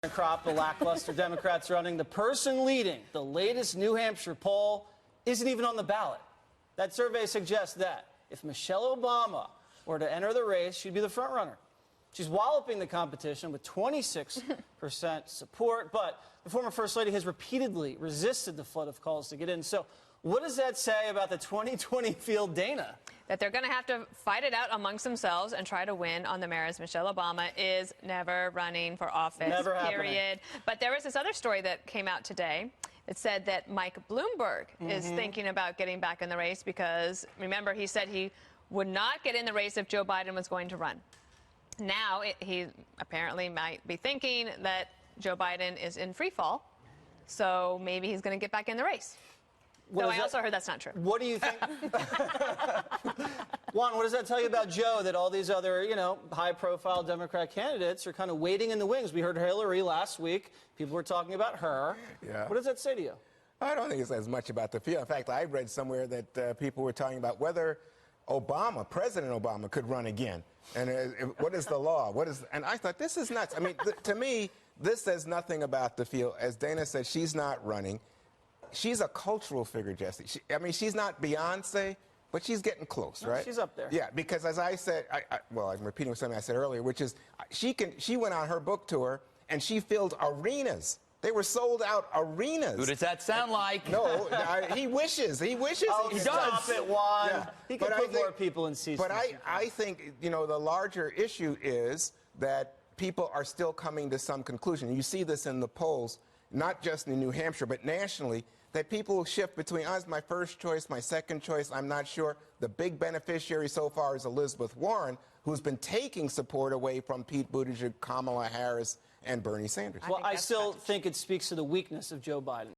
Crop the lackluster Democrats running. The person leading the latest New Hampshire poll isn't even on the ballot. That survey suggests that if Michelle Obama were to enter the race, she'd be the front runner. She's walloping the competition with 26% support, but the former First Lady has repeatedly resisted the flood of calls to get in. So what does that say about the 2020 field, Dana? That they're going to have to fight it out amongst themselves and try to win on the merits. Michelle Obama is never running for office, Never period. But there was this other story that came out today. It said that Mike Bloomberg is thinking about getting back in the race because, remember, he said he would not get in the race if Joe Biden was going to run. Now, he apparently might be thinking that Joe Biden is in free fall, so maybe he's going to get back in the race. Though I also heard that's not true. What do you think? Juan, what does that tell you about Joe, that all these other, high-profile Democrat candidates are kind of waiting in the wings? We heard Hillary last week. People were talking about her. Yeah. What does that say to you? I don't think it's as much about the field. In fact, I read somewhere that people were talking about whether President Obama could run again. And what is the law? And I thought, this is nuts. I mean, to me, this says nothing about the field. As Dana said, she's not running. She's a cultural figure, Jesse. She's not Beyonce, but she's getting close, right? She's up there. Yeah, because as I said, I'm repeating something I said earlier, which is she went on her book tour and she filled arenas. They were sold out arenas. Who does that sound like? No, he wishes. He wishes. Oh, he stop does. it, Juan. Yeah. He could put more people in seats. But I think, the larger issue is that people are still coming to some conclusion. You see this in the polls, not just in New Hampshire, but nationally, that people will shift between us, my first choice, my second choice, I'm not sure. The big beneficiary so far is Elizabeth Warren, who's been taking support away from Pete Buttigieg, Kamala Harris, and Bernie Sanders. Well, I still think it speaks to the weakness of Joe Biden.